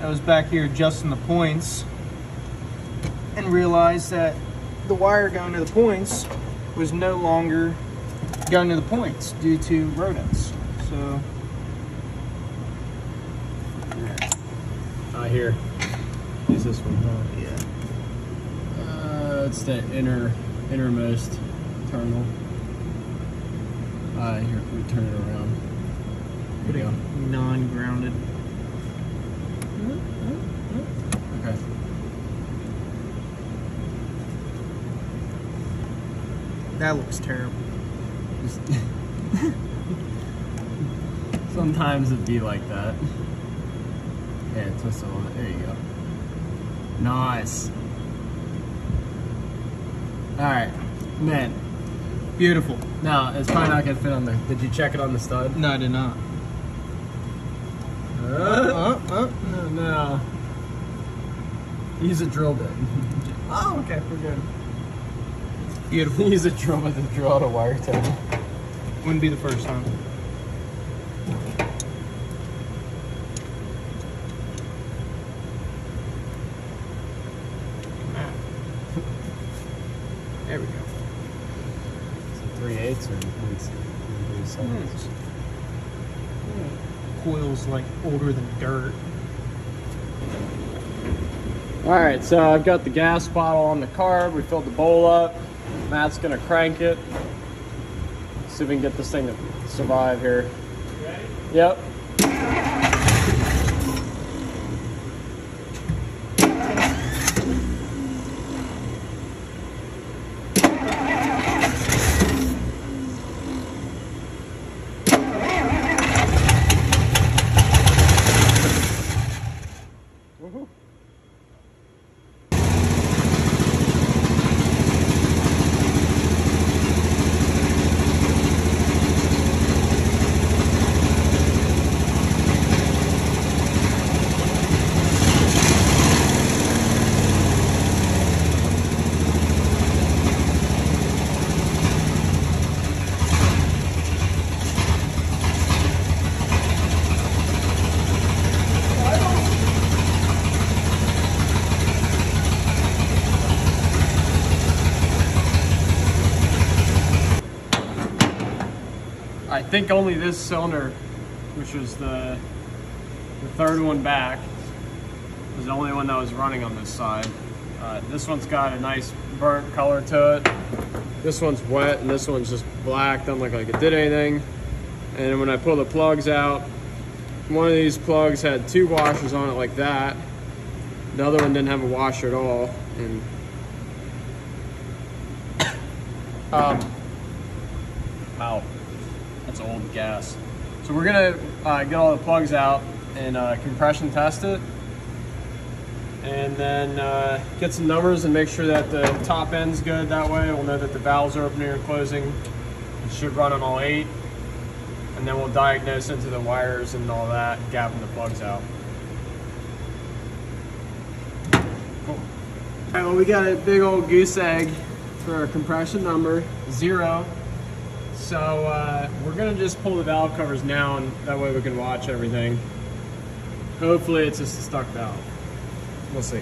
I was back here adjusting the points and realized that the wire going to the points was no longer going to the points due to rodents. So, here. Use this one, huh? yeah. It's the innermost terminal. Here, we turn it around. There we go. Non-grounded. Okay. That looks terrible. Sometimes it'd be like that. Yeah, twist it a little bit. There you go. Nice. Alright. Man. Beautiful. Now, it's probably not gonna fit on there. Did you check it on the stud? No, I did not. No. Use a drill bit. Oh, okay, we're good. Beautiful. Use a drill bit to drill out a wire table. Wouldn't be the first time. There we go. So 3/8 or 3/7? Coil's like older than dirt. Alright, so I've got the gas bottle on the carb. We filled the bowl up. Matt's gonna crank it. See if we can get this thing to survive here. You ready? Yep. I think only this cylinder, which was the third one back, was the only one that was running on this side. This one's got a nice burnt color to it. This one's wet and this one's just black, doesn't look like it did anything. And when I pull the plugs out, one of these plugs had 2 washers on it like that. The other one didn't have a washer at all. And wow. That's old gas. So we're gonna get all the plugs out and compression test it, and then get some numbers and make sure that the top end's good. That way we'll know that the valves are opening or closing. It should run on all 8, and then we'll diagnose into the wires and all that, gapping the plugs out. Cool. All right, well, we got a big old goose egg for a compression number, 0. So we're gonna just pull the valve covers now, and that way we can watch everything. Hopefully it's just a stuck valve. We'll see.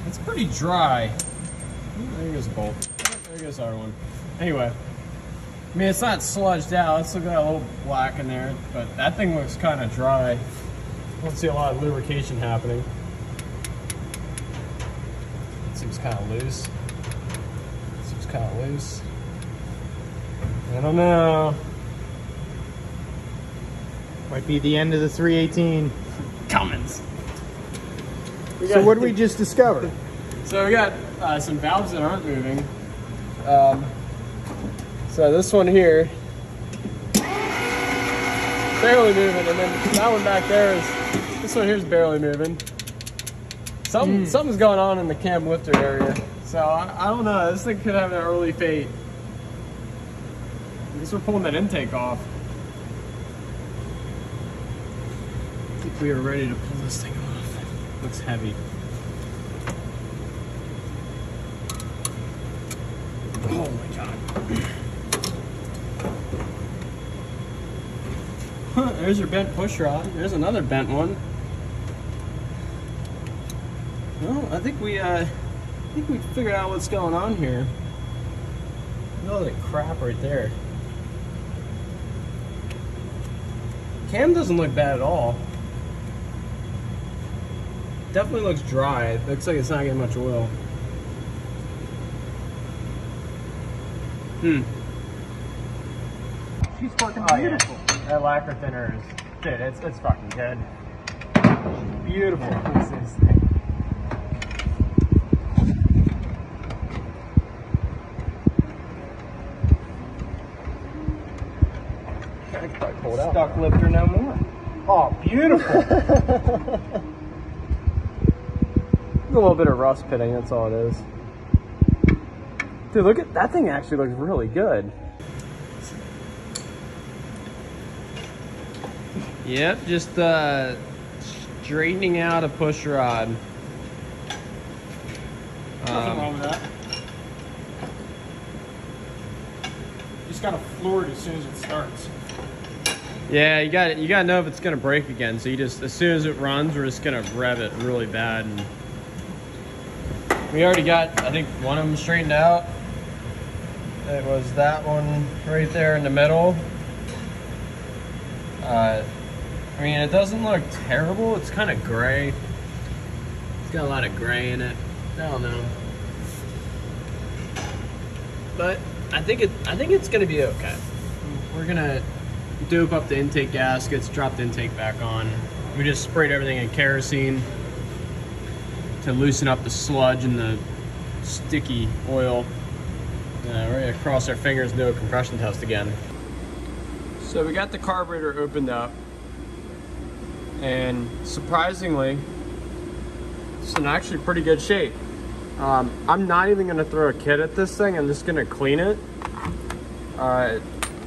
It's pretty dry. There goes a bolt. There goes our one. Anyway, I mean, it's not sludged out. It's still got a little black in there, but that thing looks kind of dry. I don't see a lot of lubrication happening. Seems kind of loose. Seems kind of loose. I don't know. Might be the end of the 318. Cummins. So what did we just discover? So we got some valves that aren't moving. So this one here, barely moving, and then that one back there is, this one here is barely moving. Something's going on in the cam lifter area. So I don't know, this thing could have an early fate. I guess we're pulling that intake off. I think we are ready to pull this thing off. Looks heavy. Oh my God. There's your bent push rod. There's another bent one. Well, I think we figured out what's going on here. Look at all that crap right there. Cam doesn't look bad at all. Definitely looks dry. It looks like it's not getting much oil. She's fucking beautiful. Yeah. That lacquer thinner is, dude, it's fucking good. Beautiful. This is, I could probably pull it out. Stock lifter no more. Oh, beautiful. A little bit of rust pitting, that's all it is. Dude, look at that thing, actually looks really good. Yep, just straightening out a push rod. Nothing wrong with that. You just gotta floor it as soon as it starts. Yeah, you gotta know if it's gonna break again. So you just, as soon as it runs, we're just gonna rev it really bad. And we already got, I think, one of them straightened out. It was that one right there in the middle. I mean, it doesn't look terrible. It's kind of gray. It's got a lot of gray in it. I don't know, but I think it's gonna be okay. We're gonna dope up the intake gaskets, drop the intake back on. We just sprayed everything in kerosene to loosen up the sludge and the sticky oil. We're gonna cross our fingers and do a compression test again. So we got the carburetor opened up, and surprisingly, it's in actually pretty good shape. I'm not even gonna throw a kit at this thing. I'm just gonna clean it.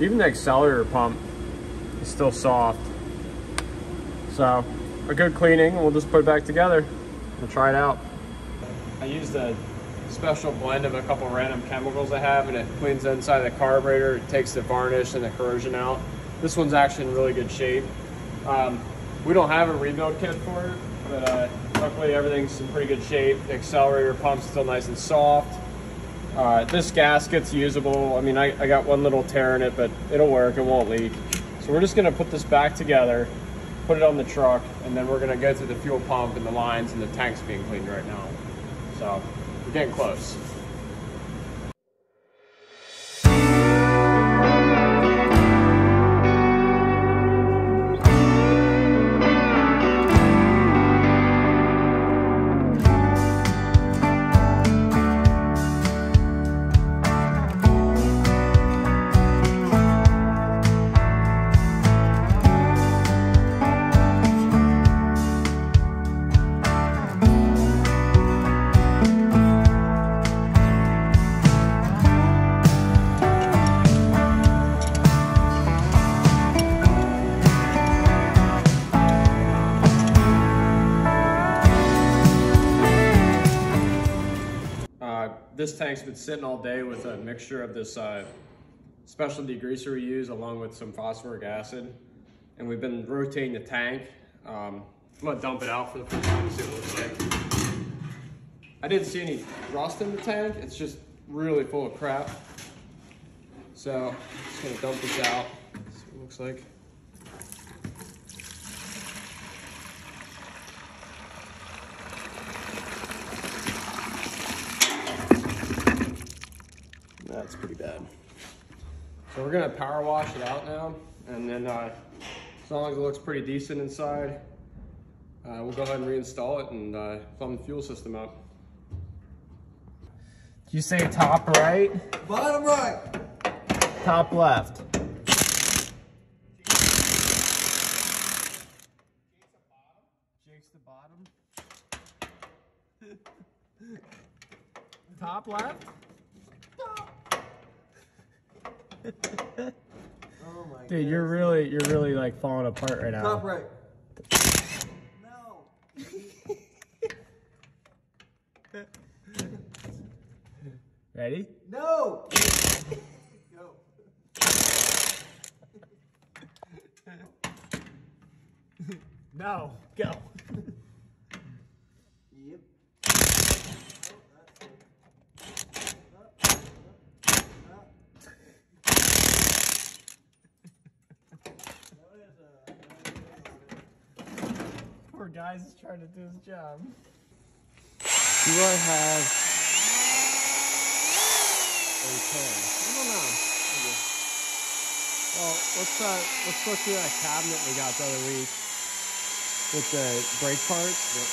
Even the accelerator pump is still soft. So a good cleaning, and we'll just put it back together. We'll try it out. I used a special blend of a couple random chemicals I have, and it cleans the inside of the carburetor. It takes the varnish and the corrosion out. This one's actually in really good shape. We don't have a rebuild kit for it, but luckily everything's in pretty good shape. The accelerator pump's still nice and soft. This gasket's usable. I mean, I got one little tear in it, but it'll work, it won't leak. So we're just gonna put this back together, put it on the truck, and then we're gonna go through the fuel pump and the lines, and the tank's being cleaned right now. So we're getting close. This tank's been sitting all day with a mixture of this special degreaser we use along with some phosphoric acid. And we've been rotating the tank. I'm gonna dump it out for the first time to see what it looks like. I didn't see any rust in the tank. It's just really full of crap. So I'm just gonna dump this out, see what it looks like. That's pretty bad. So we're gonna power wash it out now, and then as long as it looks pretty decent inside, we'll go ahead and reinstall it and plumb the fuel system up. Did you say top right? Bottom right. Top left. Jake's the bottom. Top left? Oh my Dude, you're really like falling apart right now. Top right. No. Ready? No. Go. No, go. Yep. Poor guy's just trying to do his job. Do I have a can? I don't know. Well, let's look through that cabinet we got the other week with the brake parts. Yep.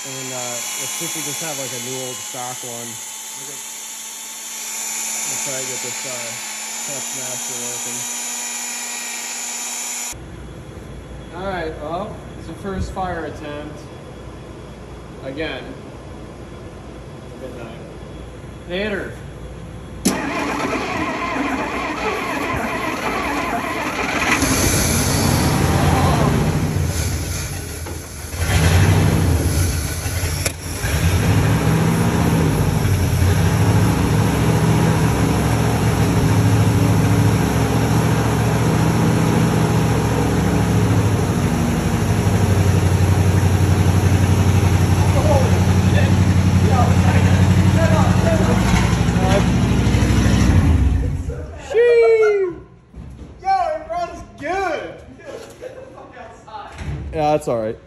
And let's see if we just have like a new old stock one. Okay. Let's try to get this clutch master working. All right, well, it's the first fire attempt. Again. Midnight. Tanner. Yeah, that's all right.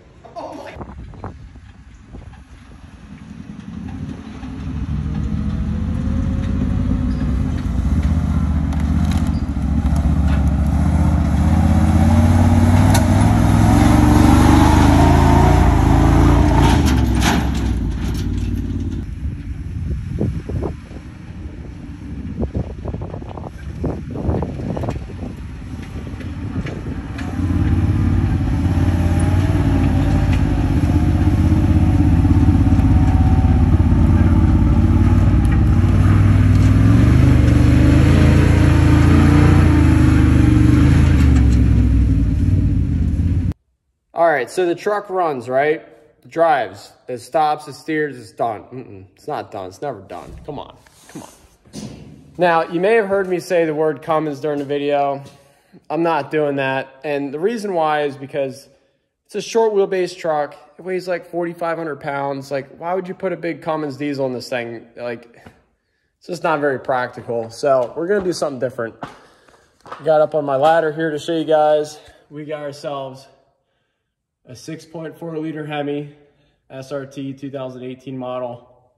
All right, so the truck runs, right? It drives, it stops, it steers, it's done. It's not done, it's never done. Come on, come on. Now, you may have heard me say the word Cummins during the video. I'm not doing that. And the reason why is because it's a short wheelbase truck. It weighs like 4,500 pounds. Like, why would you put a big Cummins diesel in this thing? Like, it's just not very practical. So we're gonna do something different. Got up on my ladder here to show you guys. We got ourselves a 6.4 liter Hemi SRT 2018 model,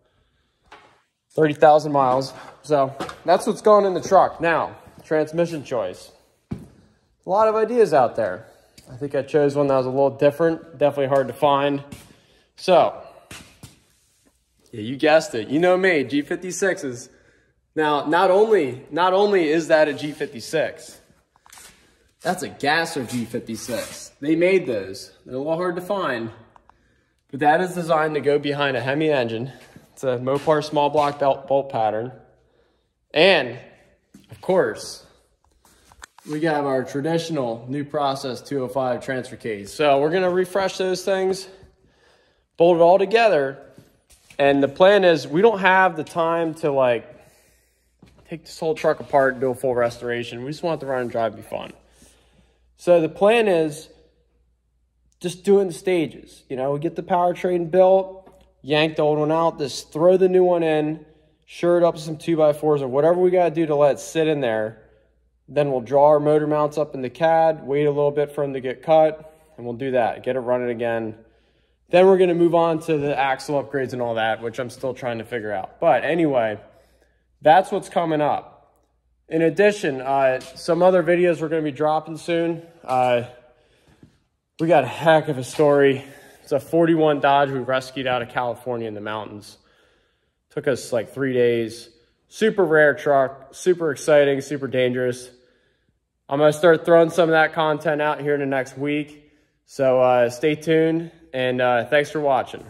30,000 miles. So that's what's going in the truck. Now, transmission choice. A lot of ideas out there. I think I chose one that was a little different, definitely hard to find. So, yeah, you guessed it. You know me, G56s. Now, not only is that a G56, that's a gasser G56. They made those. They're a little hard to find, but that is designed to go behind a Hemi engine. It's a Mopar small block bolt pattern. And, of course, we got our traditional new process 205 transfer case. So we're gonna refresh those things, bolt it all together. And the plan is we don't have the time to like take this whole truck apart and do a full restoration. We just want the run and drive to be fun. So the plan is just doing the stages. You know, we get the powertrain built, yank the old one out, just throw the new one in, sure it up with some 2x4s or whatever we gotta do to let it sit in there. Then we'll draw our motor mounts up in the CAD, wait a little bit for them to get cut, and we'll do that, get it running again. Then we're gonna move on to the axle upgrades and all that, which I'm still trying to figure out. But anyway, that's what's coming up. In addition, some other videos we're gonna be dropping soon. We got a heck of a story. It's a 41 Dodge we rescued out of California in the mountains. Took us like 3 days. Super rare truck, super exciting, super dangerous. I'm gonna start throwing some of that content out here in the next week. So stay tuned and thanks for watching.